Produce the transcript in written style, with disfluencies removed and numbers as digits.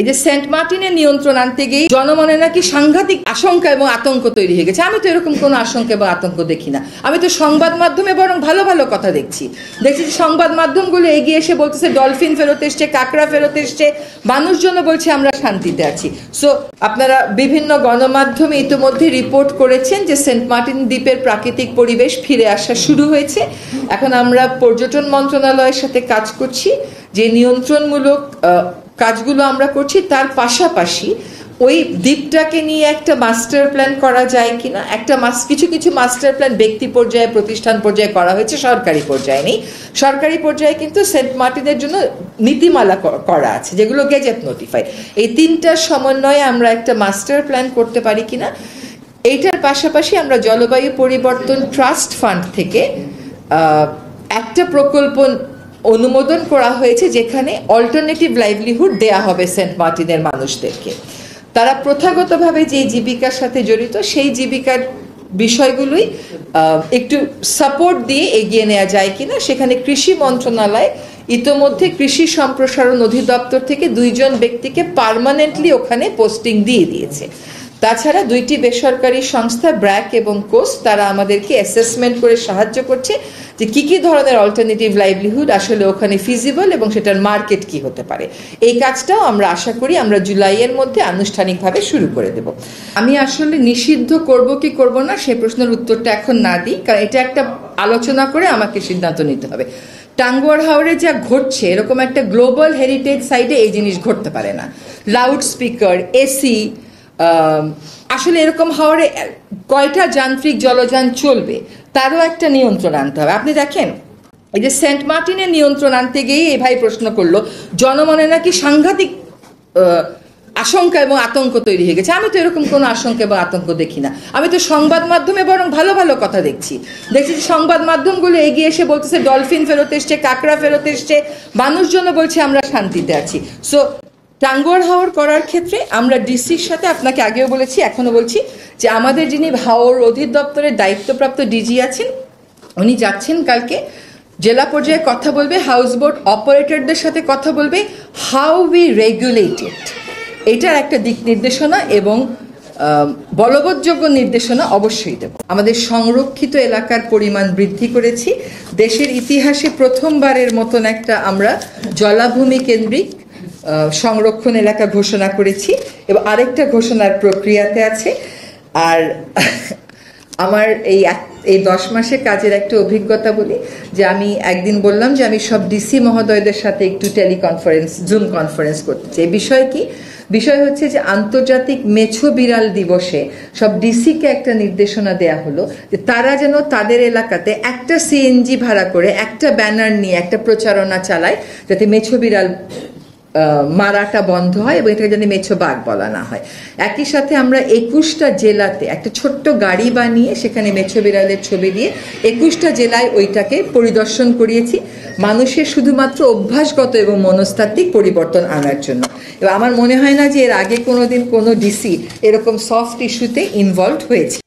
এই যে সেন্ট মার্টিনের নিয়ন্ত্রণ আনতে গিয়ে জনমনে নাকি সাংঘাতিক আশঙ্কা এবং আতঙ্ক তৈরি হয়ে গেছে। আমি তো এরকম কোনো আশঙ্কা এবং আতঙ্ক দেখি না। আমি তো সংবাদ মাধ্যমে বরং ভালো ভালো কথা দেখছি সংবাদ মাধ্যমগুলো এগিয়ে এসে বলতেছে ডলফিন ফেরত এসছে, কাঁকড়া ফেরত এসছে, মানুষজন বলছে আমরা শান্তিতে আছি। সো আপনারা বিভিন্ন গণমাধ্যমে ইতিমধ্যে রিপোর্ট করেছেন যে সেন্ট মার্টিন দ্বীপের প্রাকৃতিক পরিবেশ ফিরে আসা শুরু হয়েছে। এখন আমরা পর্যটন মন্ত্রণালয়ের সাথে কাজ করছি, যে নিয়ন্ত্রণমূলক কাজগুলো আমরা করছি, তার পাশাপাশি ওই দ্বীপটাকে নিয়ে একটা মাস্টার প্ল্যান করা যায় কিনা। কিছু কিছু মাস্টার প্ল্যান ব্যক্তি পর্যায়ে, প্রতিষ্ঠান পর্যায়ে করা হয়েছে, সরকারি পর্যায়ে নেই। সরকারি পর্যায়ে কিন্তু সেন্ট মার্টিনের জন্য নীতিমালা করা আছে, যেগুলো গেজেট নোটিফাইড। এই তিনটার সমন্বয়ে আমরা একটা মাস্টার প্ল্যান করতে পারি কিনা। এইটার পাশাপাশি আমরা জলবায়ু পরিবর্তন ট্রাস্ট ফান্ড থেকে একটা প্রকল্প অনুমোদন করা হয়েছে, যেখানে অল্টারনেটিভ লাইভলিহুড দেয়া হবে সেন্ট মার্টিনের মানুষদেরকে। তারা প্রথাগতভাবে যে জীবিকার সাথে জড়িত, সেই জীবিকার বিষয়গুলোই একটু সাপোর্ট দিয়ে এগিয়ে নেওয়া যায় কিনা। সেখানে কৃষি মন্ত্রণালয় ইতোমধ্যে কৃষি সম্প্রসারণ অধিদপ্তর থেকে 2 জন ব্যক্তিকে পার্মানেন্টলি ওখানে পোস্টিং দিয়ে দিয়েছে। তাছাড়া 2টি বেসরকারি সংস্থা ব্র্যাক এবং কোস্ট, তারা আমাদেরকে অ্যাসেসমেন্ট করে সাহায্য করছে যে কি কি ধরনের অল্টারনেটিভ লাইভলিহুড আসলে ওখানে ফিজিবল এবং সেটার মার্কেট কি হতে পারে। এই কাজটাও আমরা আশা করি আমরা জুলাইয়ের মধ্যে আনুষ্ঠানিকভাবে শুরু করে দেব। আমি আসলে নিষিদ্ধ করব কি করব না সেই প্রশ্নের উত্তরটা এখন না দিই, কারণ এটা একটা আলোচনা করে আমাকে সিদ্ধান্ত নিতে হবে। টাঙ্গুয়ার হাওরে যা ঘটছে, এরকম একটা গ্লোবাল হেরিটেজ সাইটে এই জিনিস ঘটতে পারে না। লাউড স্পিকার, এসি, আসলে এরকম হাওরে কয়টা যান্ত্রিক জলযান চলবে তারও একটা নিয়ন্ত্রণ আনতে হবে। আপনি দেখেন, এই যে সেন্ট মার্টিনের নিয়ন্ত্রণ আনতে গিয়ে এই ভাই প্রশ্ন করলো জনমনে নাকি সাংঘাতিক আশঙ্কা এবং আতঙ্ক তৈরি হয়ে গেছে। আমি তো এরকম কোনো আশঙ্কা এবং আতঙ্ক দেখি না। আমি তো সংবাদ মাধ্যমে বরং ভালো ভালো কথা দেখছি সংবাদ মাধ্যমগুলো এগিয়ে এসে বলতেছে ডলফিন ফেরত এসছে, কাঁকড়া ফেরত এসছে, মানুষজন বলছে আমরা শান্তিতে আছি। সো টাঙ্গুয়ার হাওর করার ক্ষেত্রে আমরা ডিসির সাথে, আপনাকে আগেও বলেছি এখনো বলছি, যে আমাদের যিনি হাওর অধিদপ্তরের দায়িত্বপ্রাপ্ত ডিজি আছেন, উনি যাচ্ছেন কালকে জেলা পর্যায়ে কথা বলবে, হাউস বোট অপারেটরদের সাথে কথা বলবে, হাউ উই রেগুলেট ইট। এটার একটা দিক নির্দেশনা এবং বলবৎযোগ্য নির্দেশনা অবশ্যই দেব। আমাদের সংরক্ষিত এলাকার পরিমাণ বৃদ্ধি করেছি। দেশের ইতিহাসে প্রথমবারের মতন একটা আমরা জলাভূমি কেন্দ্রিক সংরক্ষণ এলাকা ঘোষণা করেছি এবং আরেকটা ঘোষণার প্রক্রিয়াতে আছে। আর আমার এই 10 মাসের কাজের একটা অভিজ্ঞতা বলি, যে আমি একদিন বললাম যে আমি সব ডিসি মহোদয়দের সাথে একটু টেলিকনফারেন্স, জুম কনফারেন্স করতে চাই। বিষয় হচ্ছে যে আন্তর্জাতিক মেছো বিড়াল দিবসে সব ডিসিকে একটা নির্দেশনা দেয়া হলো যে তারা যেন তাদের এলাকাতে একটা সিএনজি ভাড়া করে একটা ব্যানার নিয়ে একটা প্রচারণা চালায়, যাতে মেছো বিড়াল মারাটা বন্ধ হয় এবং এটাকে যেন মেছো বাঘ বলা না হয়। একই সাথে আমরা 21টা জেলাতে একটা ছোট্ট গাড়ি বানিয়ে সেখানে মেছো বিড়ালের ছবি দিয়ে 21টা জেলায় ওইটাকে পরিদর্শন করিয়েছি, মানুষের শুধুমাত্র অভ্যাসগত এবং মনস্তাত্ত্বিক পরিবর্তন আনার জন্য। এবং আমার মনে হয় না যে এর আগে কোনোদিন কোনো ডিসি এরকম সফট ইস্যুতে ইনভলভ হয়েছে।